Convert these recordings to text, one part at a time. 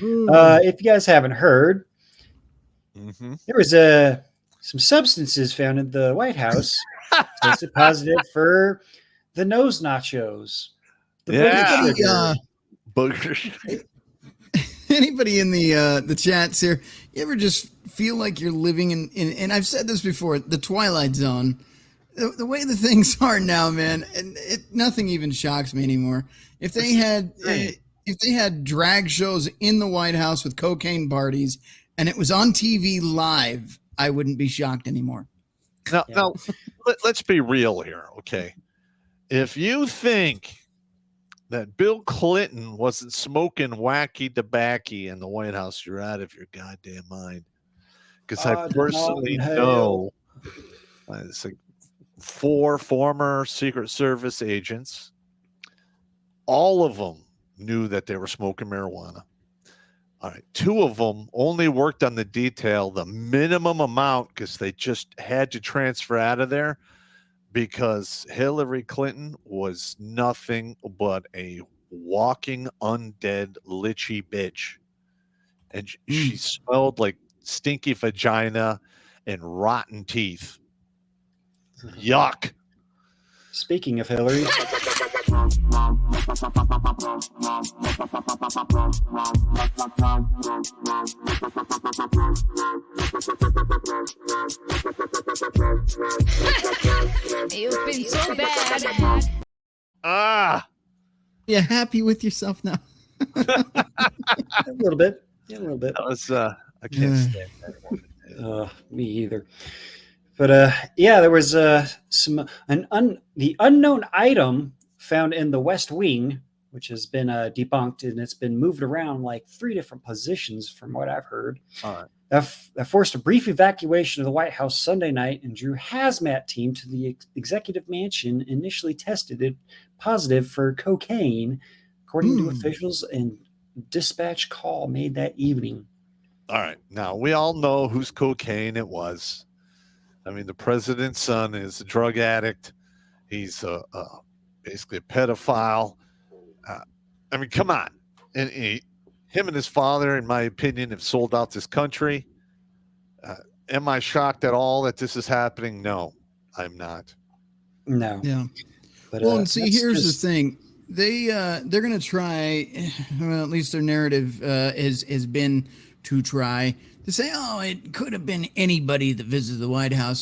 If you guys haven't heard, there was some substances found in the White House tested positive for the nose nachos. The Booger. Anybody in the chats here, you ever just feel like you're living in and I've said this before, the Twilight Zone? The way the things are now, man, and nothing even shocks me anymore. If they had drag shows in the White House with cocaine parties and it was on TV live, I wouldn't be shocked anymore. Now let's be real here, okay? If you think that Bill Clinton wasn't smoking wacky tobacco in the White House, you're out of your goddamn mind. Because I personally know it's like 4 former Secret Service agents. All of them knew that they were smoking marijuana. All right, 2 of them only worked on the detail, the minimum amount, because they just had to transfer out of there. Because Hillary Clinton was nothing but a walking undead lichy bitch. And she smelled like stinky vagina and rotten teeth. Yuck. Speaking of Hillary. You've been so bad. You happy with yourself now? A little bit. Yeah, a little bit. That was I can't stand that. Me either. But there was the unknown item found in the West Wing, which has been debunked, and it's been moved around like 3 different positions from what I've heard. All right. That forced a brief evacuation of the White House Sunday night and drew hazmat team to the executive mansion, initially tested it positive for cocaine, according to officials and dispatch call made that evening. All right. Now, we all know whose cocaine it was. I mean, the president's son is a drug addict. He's basically a pedophile. I mean, come on. And him and his father, in my opinion, have sold out this country. Am I shocked at all that this is happening? No, I'm not. No. Yeah. But, and see, here's the thing. They're going to try, well, at least their narrative has been to try to say, oh, it could have been anybody that visited the White House.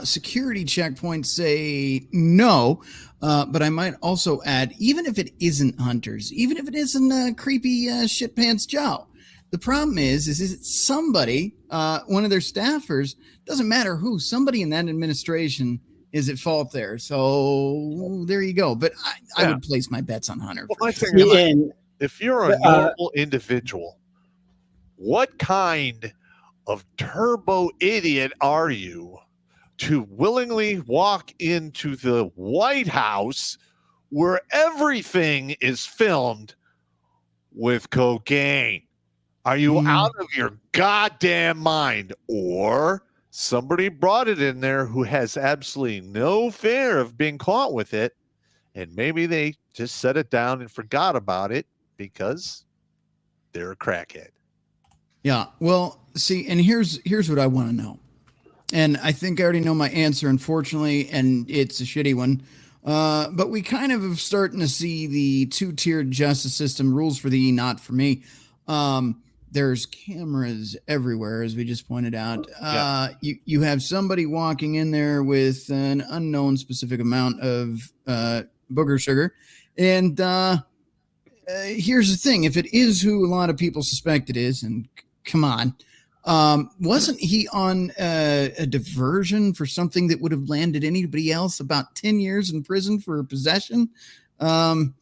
Security checkpoints say no, but I might also add, even if it isn't hunters, even if it isn't creepy shit pants Joe, the problem is it's somebody, one of their staffers, doesn't matter who, somebody in that administration is at fault there. So there you go. But I would place my bets on Hunter. Well, if you're a normal individual, what kind of turbo idiot are you to willingly walk into the White House where everything is filmed with cocaine? Are you out of your goddamn mind? Or somebody brought it in there who has absolutely no fear of being caught with it, and maybe they just set it down and forgot about it because they're a crackhead. Yeah, well, see, and here's what I want to know. And I think I already know my answer, unfortunately, and it's a shitty one. But we kind of are starting to see the 2-tiered justice system, rules for thee, not for me. There's cameras everywhere, as we just pointed out. You have somebody walking in there with an unknown specific amount of booger sugar. And here's the thing. If it is who a lot of people suspect it is, and come on, wasn't he on a diversion for something that would have landed anybody else about 10 years in prison for possession? Didn't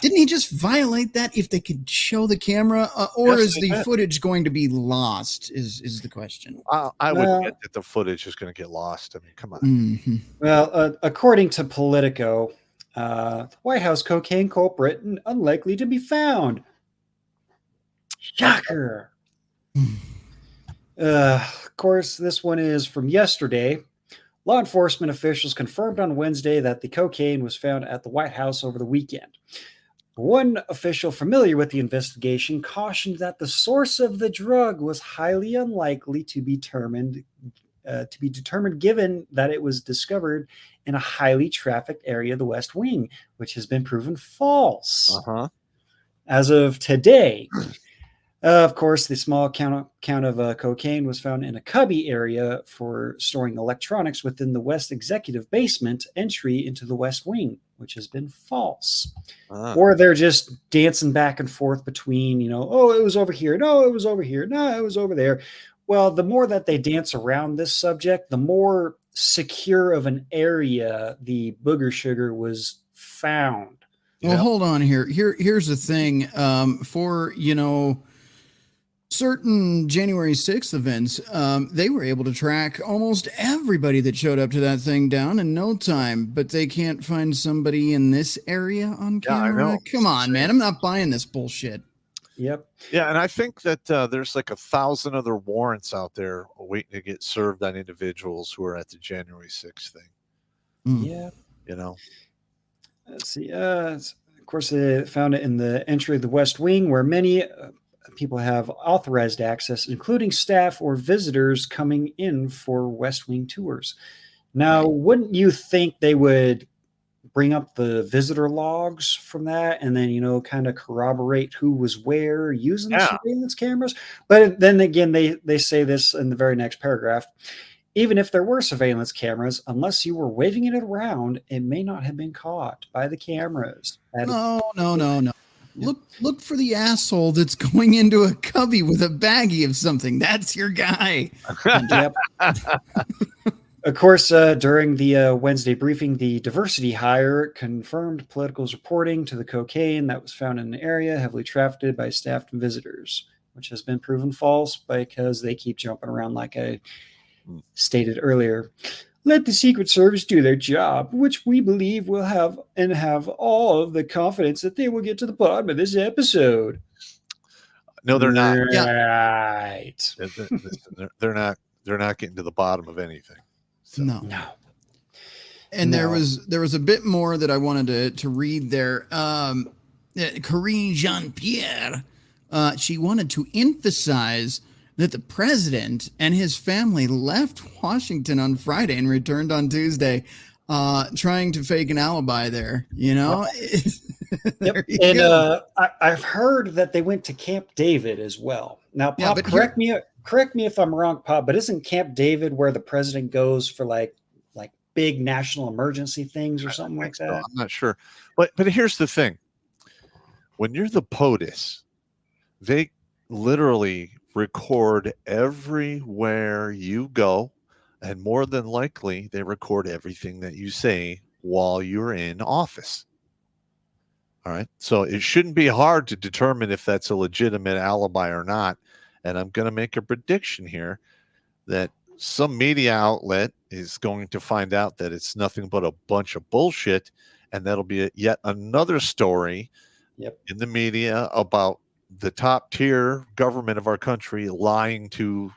he just violate that if they could show the camera, or is the footage going to be lost is the question. I would get that the footage is going to get lost. I mean, come on. Mm-hmm. Well, according to Politico, White House cocaine culprit unlikely to be found. Shocker. Of course, this one is from yesterday. Law enforcement officials confirmed on Wednesday that the cocaine was found at the White House over the weekend. One official familiar with the investigation cautioned that the source of the drug was highly unlikely to be determined given that it was discovered in a highly trafficked area of the West Wing, which has been proven false. Uh-huh. As of today, of course, the small count of cocaine was found in a cubby area for storing electronics within the West Executive basement entry into the West Wing, which has been false. Or they're just dancing back and forth between, oh, it was over here. No, it was over here. No, it was over there. Well, the more that they dance around this subject, the more secure of an area the booger sugar was found. Well, hold on here. Here's the thing. For certain January 6th events, they were able to track almost everybody that showed up to that thing down in no time, but they can't find somebody in this area on camera. I know. Come on, man. I'm not buying this bullshit. Yep. Yeah, and I think that there's like 1,000 other warrants out there waiting to get served on individuals who are at the January 6th thing. Yeah. Let's see. Of course, they found it in the entry of the West Wing, where many people have authorized access, including staff or visitors coming in for West Wing tours. Now, wouldn't you think they would bring up the visitor logs from that and then, kind of corroborate who was where using the surveillance cameras? But then again, they say this in the very next paragraph. Even if there were surveillance cameras, unless you were waving it around, it may not have been caught by the cameras. No. Look for the asshole that's going into a cubby with a baggie of something. That's your guy. Yep. Of course, during the Wednesday briefing, the diversity hire confirmed politicals reporting to the cocaine that was found in the area heavily trafficked by staff and visitors, which has been proven false because they keep jumping around like I stated earlier. Let the Secret Service do their job, which we believe will have all of the confidence that they will get to the bottom of this episode. No, they're not. Right. They're not getting to the bottom of anything. So. No. And there was a bit more that I wanted to read there. Corinne Jean-Pierre, she wanted to emphasize that the president and his family left Washington on Friday and returned on Tuesday, trying to fake an alibi there, Yep. And I've heard that they went to Camp David as well. Now, Pop, correct me if I'm wrong, Pop, but isn't Camp David where the president goes for like big national emergency things or something like that? So. I'm not sure. But here's the thing. When you're the POTUS, they literally record everywhere you go, and more than likely they record everything that you say while you're in office. All right. So it shouldn't be hard to determine if that's a legitimate alibi or not. And I'm going to make a prediction here that some media outlet is going to find out that it's nothing but a bunch of bullshit. And that'll be yet another story in the media about the top tier government of our country lying to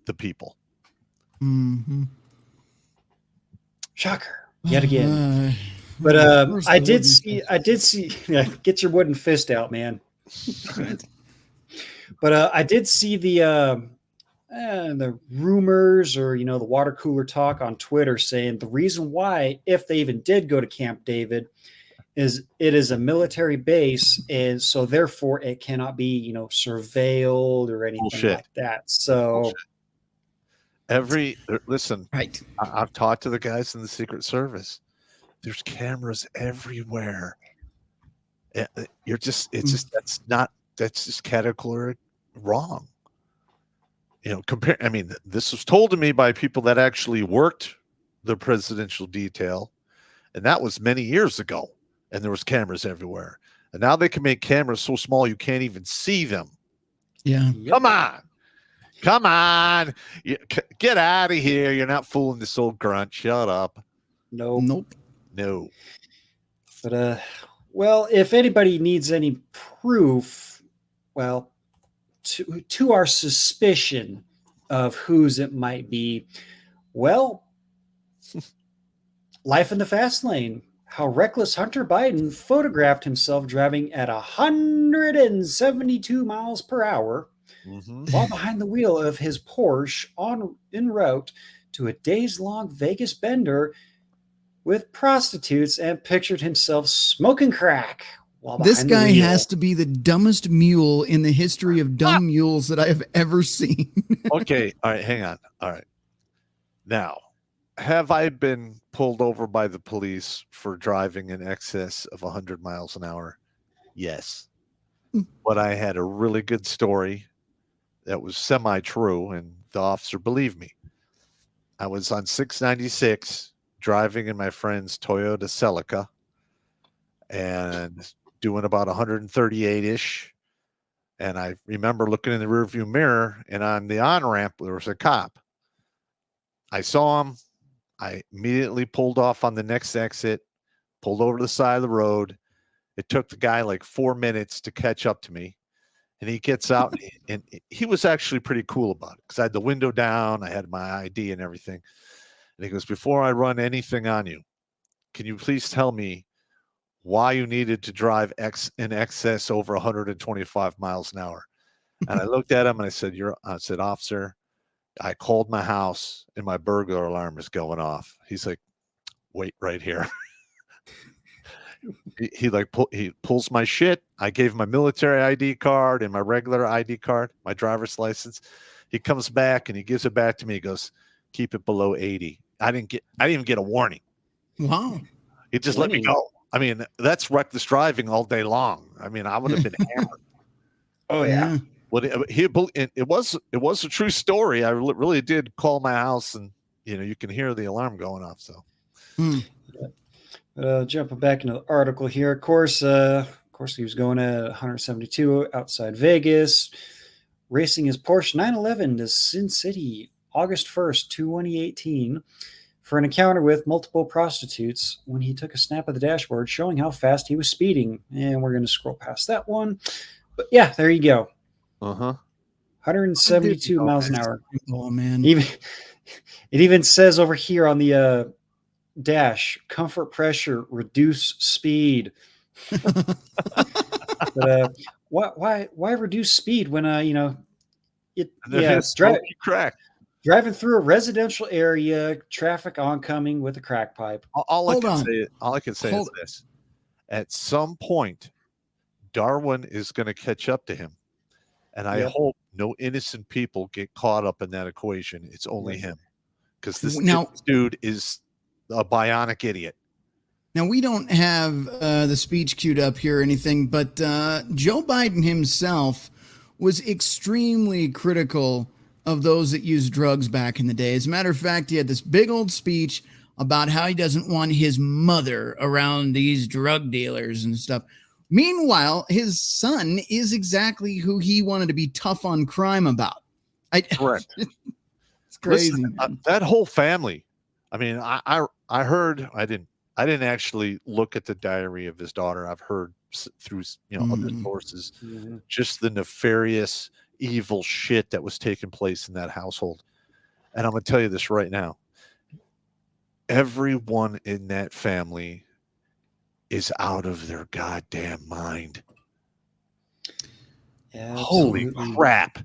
the people. Mm-hmm. Shocker. Yet again. But I did see get your wooden fist out, man. But I did see the rumors or the water cooler talk on Twitter saying the reason why, if they even did go to Camp David, is it is a military base, and so therefore it cannot be surveilled or anything like that. So listen, right? I've talked to the guys in the Secret Service. There's cameras everywhere. That's just categorically wrong. This was told to me by people that actually worked the presidential detail, and that was many years ago. And there was cameras everywhere. And now they can make cameras so small you can't even see them. Yeah. Come on. Get out of here. You're not fooling this old grunt. Shut up. Nope. No. But well, if anybody needs any proof, well, to our suspicion of whose it might be, well, Life in the Fast Lane how reckless Hunter Biden photographed himself driving at 172 miles per hour Mm-hmm. while behind the wheel of his Porsche en route to a days-long Vegas bender with prostitutes and pictured himself smoking crack while This behind the guy wheel. has to be the dumbest mule in the history of dumb mules that I have ever seen. Okay. All right. Hang on. All right. Now, have I been pulled over by the police for driving in excess of 100 miles an hour? Yes. But I had a really good story that was semi-true, and the officer believed me. I was on 696 driving in my friend's Toyota Celica and doing about 138-ish. And I remember looking in the rearview mirror, and on the on-ramp, there was a cop. I saw him. I immediately pulled off on the next exit, pulled over to the side of the road. It took the guy like 4 minutes to catch up to me. And he gets out, and he was actually pretty cool about it because I had the window down. I had my ID and everything. And he goes, "Before I run anything on you, can you please tell me why you needed to drive in excess over 125 miles an hour?" And I looked at him and I said, "Officer, I called my house and my burglar alarm is going off." He's like, "Wait right here." he pulls my shit. I gave him my military ID card and my regular ID card, my driver's license. He comes back and he gives it back to me. He goes, "Keep it below 80. I didn't even get a warning. Wow. He just let me go. I mean, that's reckless driving all day long. I mean, I would have been hammered. Oh yeah. Well, it was a true story. I really did call my house, and you can hear the alarm going off. So, jumping back into the article here, of course, he was going at 172 outside Vegas, racing his Porsche 911 to Sin City, August 1st, 2018, for an encounter with multiple prostitutes when he took a snap of the dashboard showing how fast he was speeding. And we're going to scroll past that one. But yeah, there you go. 172 miles an hour. Oh man. It even says over here on the dash, comfort pressure, reduce speed. But why reduce speed when driving through a residential area, traffic oncoming with a crack pipe. All I can say is this: at some point, Darwin is going to catch up to him, and I hope no innocent people get caught up in that equation. It's only him, because this dude is a bionic idiot. Now, we don't have the speech queued up here or anything, but Joe Biden himself was extremely critical of those that used drugs back in the day. As a matter of fact, he had this big old speech about how he doesn't want his mother around these drug dealers and stuff. Meanwhile, his son is exactly who he wanted to be tough on crime about. Correct. It's crazy. Listen, that whole family. I mean, I heard. I didn't actually look at the diary of his daughter. I've heard through other sources just the nefarious, evil shit that was taking place in that household. And I'm going to tell you this right now: everyone in that family is out of their goddamn mind. Holy crap.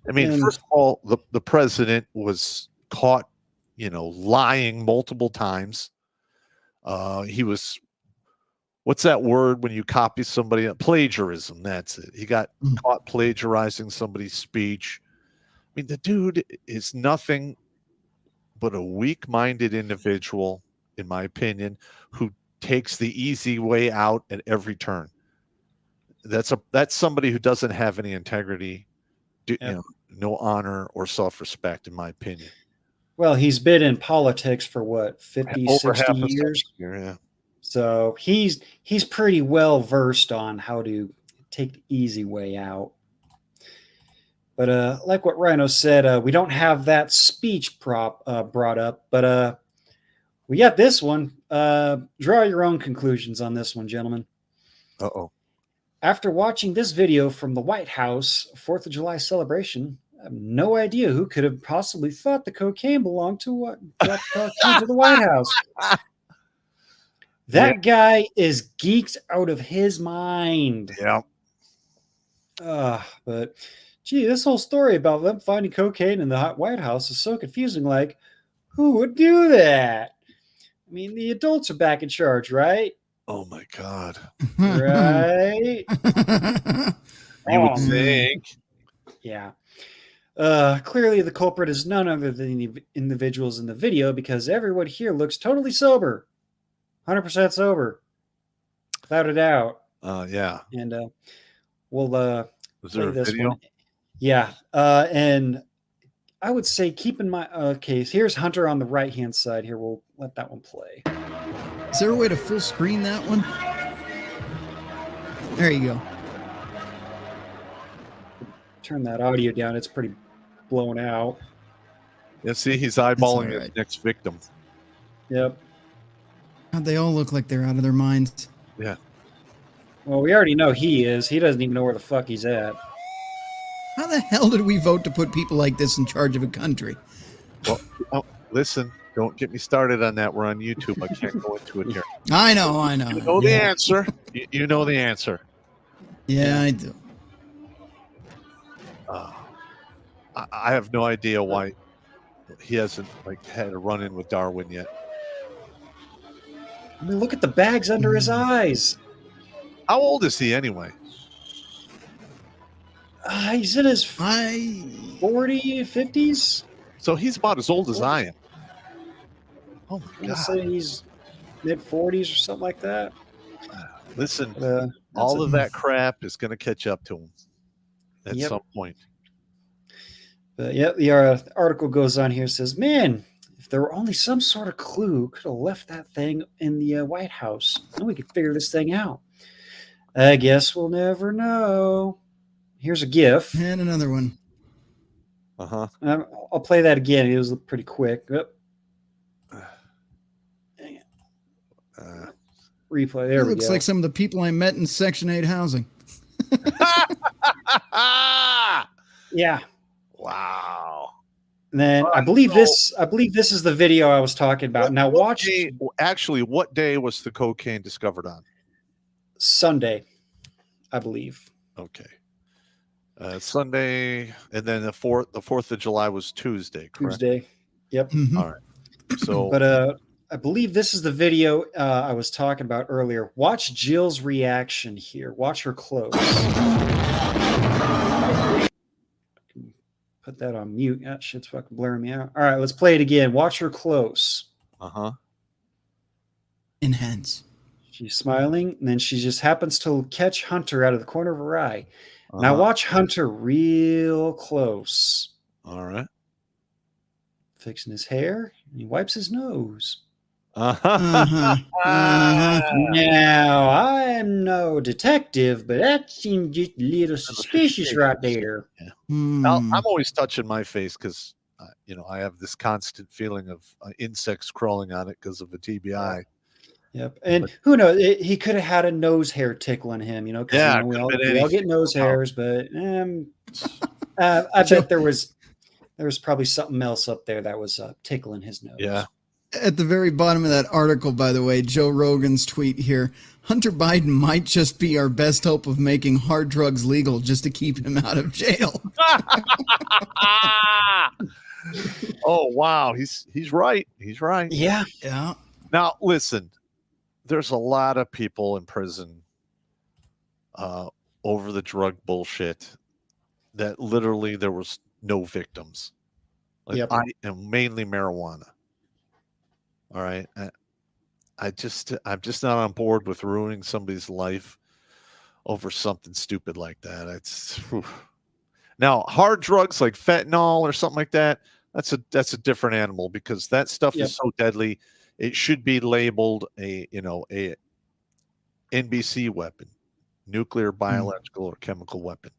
I mean, first of all, the president was caught, lying multiple times. He was, what's that word when you copy somebody? Plagiarism. That's it. He got caught plagiarizing somebody's speech. I mean, the dude is nothing but a weak-minded individual, in my opinion, who takes the easy way out at every turn. That's somebody who doesn't have any integrity, no honor or self-respect, in my opinion. Well, he's been in politics for what, 50, Over 60 years? Yeah. So he's pretty well versed on how to take the easy way out. But like what Rhino said, we don't have that speech brought up, but we got this one. Draw your own conclusions on this one, gentlemen. Uh-oh. After watching this video from the White House 4th of July celebration, I have no idea who could have possibly thought the cocaine belonged to the White House. That guy is geeked out of his mind. Yeah. But gee, this whole story about them finding cocaine in the White House is so confusing. Like, who would do that? I mean, the adults are back in charge, right? Oh my God. Right? You would Oh, think. yeah. Clearly, the culprit is none other than the individuals in the video because everyone here looks totally sober, 100% sober, without a doubt. Yeah. And we'll Was there play a this video? one. Yeah. And I would say keep in mind. Okay, so here's Hunter on the right hand side. Here, we'll let that one play. Is there a way to full screen that one? There you go. Turn that audio down. It's pretty blown out. Yeah, see, he's eyeballing all the right. next victim. Yep. God, they all look like they're out of their minds. Yeah. Well, we already know he is. He doesn't even know where the fuck he's at. How the hell did we vote to put people like this in charge of a country? Well, oh, listen, don't get me started on that. We're on YouTube. I can't go into it here. I know. You know the answer. You know the answer. Yeah, I do. I have no idea why he hasn't had a run-in with Darwin yet. I mean, look at the bags under his eyes. How old is he anyway? He's in his 40, 50s. So he's about as old as I am. Oh I'm my gonna say God. he's mid 40s or something like that. Listen, But, all of that crap is going to catch up to him at Yep. some point. But yeah, the article goes on here. Says, man, if there were only some sort of clue, could have left that thing in the White House. Then we could figure this thing out. I guess we'll never know. Here's a GIF. and another one. Uh-huh. I'll play that again. It was pretty quick. Yep. Replay. There It we looks go. like some of the people I met in Section 8 housing. Yeah. Wow. And then I believe this is the video I was talking about. Now watch What day was the cocaine discovered on? Sunday, I believe. Okay. Sunday, and then the 4th of July was Tuesday, correct? Tuesday. Yep. Mhm. All right. So But I believe this is the video I was talking about earlier. Watch Jill's reaction here. Watch her close. Put that on mute. That shit's fucking blurring me out. All right, let's play it again. Watch her close. uh-huh. Enhance. She's smiling, and then she just happens to catch Hunter out of the corner of her eye. Now Uh-huh. watch Hunter real close. All right. Fixing his hair, and he wipes his nose. Uh-huh. Uh-huh. Uh-huh. Now, I'm no detective, but that seemed just a little suspicious right there. Now, Hmm. I'm always touching my face because, I have this constant feeling of insects crawling on it because of the TBI. Yep. And who knows? He could have had a nose hair tickling him, because Yeah, it we could've all, been we all anything. get nose hairs, but I bet there was probably something else up there that was tickling his nose. Yeah. At the very bottom of that article, by the way, Joe Rogan's tweet here, Hunter Biden might just be our best hope of making hard drugs legal just to keep him out of jail. Oh, wow. He's right. He's right. Yeah. Yeah. Now, listen, there's a lot of people in prison over the drug bullshit that literally there was no victims. Yep. And mainly marijuana. All right. I'm just not on board with ruining somebody's life over something stupid like that. Now, hard drugs like fentanyl or something like that, that's a different animal because that stuff Yep. is so deadly. It should be labeled a NBC weapon, nuclear, biological, or chemical weapon.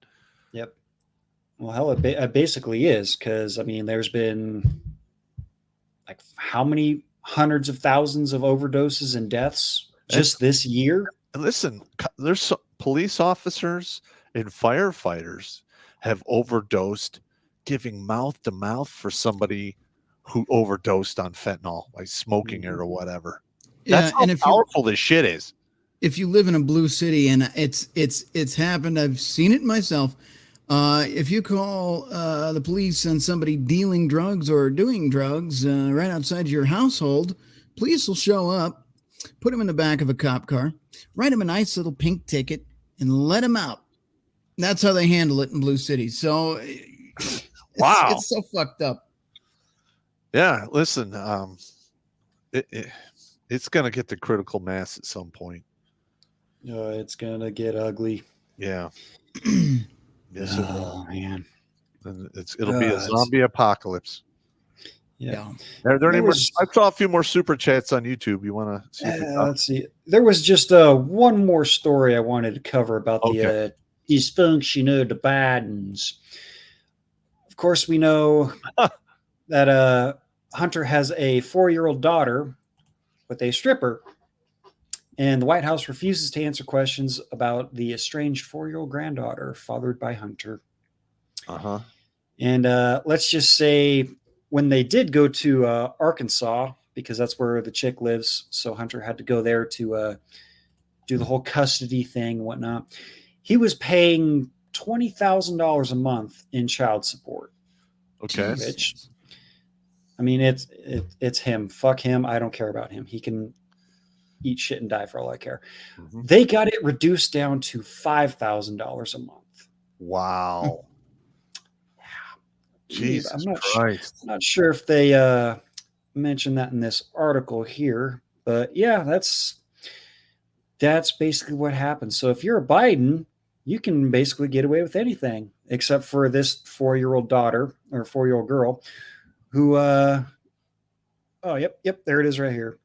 Yep. Well, hell, it basically is because, there's been like how many hundreds of thousands of overdoses and deaths just this year? And listen, there's police officers and firefighters have overdosed giving mouth to mouth for somebody who overdosed on fentanyl by smoking it or whatever. That's how powerful this shit is. If you live in a blue city, and it's happened, I've seen it myself. If you call the police on somebody dealing drugs or doing drugs right outside your household, police will show up, put them in the back of a cop car, write them a nice little pink ticket, and let them out. That's how they handle it in blue cities. So, wow, it's so fucked up. Yeah, listen, it's gonna get to critical mass at some point. It's gonna get ugly. Yeah. Yes, oh man, and it'll be a zombie apocalypse. Yeah. Are there any more? I saw a few more super chats on YouTube. You want to see? Let's see. There was just one more story I wanted to cover about the dysfunction of the Bidens. Of course, we know that Hunter has a 4-year-old daughter with a stripper, and the White House refuses to answer questions about the estranged 4-year-old granddaughter fathered by Hunter. And let's just say when they did go to Arkansas, because that's where the chick lives, so Hunter had to go there to do the whole custody thing and whatnot. He was paying $20,000 a month in child support. Okay. Which, I mean, it's him. Fuck him. I don't care about him. He can eat shit and die for all I care. They got it reduced down to $5,000 a month. Wow. Jesus Christ. I'm not sure if they mentioned that in this article here, but yeah, that's basically what happens. So if you're a Biden, you can basically get away with anything except for this 4-year-old daughter or 4-year-old girl who yep, there it is right here.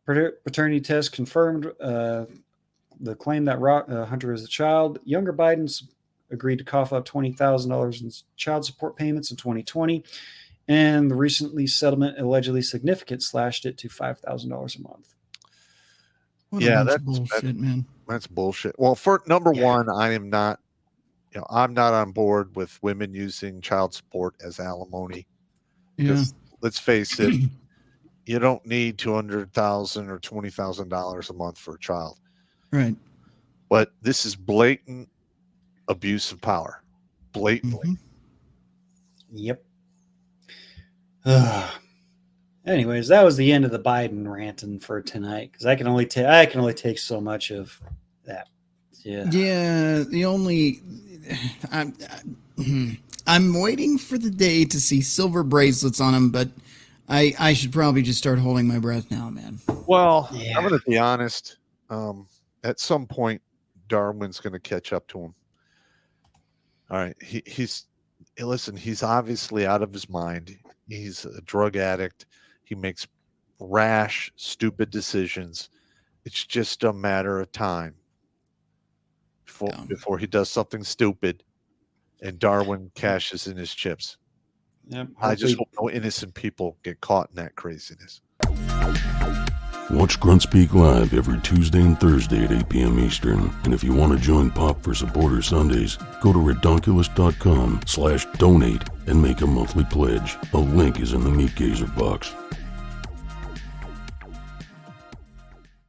Paternity test confirmed the claim that Hunter is a child. Younger Bidens agreed to cough up $20,000 in child support payments in 2020, and the recently settlement allegedly significant slashed it to $5,000 a month. That's bullshit, man. That's bullshit. Well, for number one, I am not. I'm not on board with women using child support as alimony. Yeah. Let's face it. You don't need $200,000 or $20,000 a month for a child. Right. But this is blatant abuse of power. Blatantly. Yep. Anyways, that was the end of the Biden ranting for tonight, because I can only take so much of that. Yeah. The only I'm waiting for the day to see silver bracelets on him, but I should probably just start holding my breath now, man. Well, I'm going to be honest. At some point, Darwin's going to catch up to him. All right. He's obviously out of his mind. He's a drug addict. He makes rash, stupid decisions. It's just a matter of time before he does something stupid and Darwin cashes in his chips. Yep, I just hope no innocent people get caught in that craziness. Watch Grunt Speak live every Tuesday and Thursday at 8 p.m. Eastern. And if you want to join Pop for Supporter Sundays, go to redonkulous.com/donate and make a monthly pledge. A link is in the Meat Gazer box.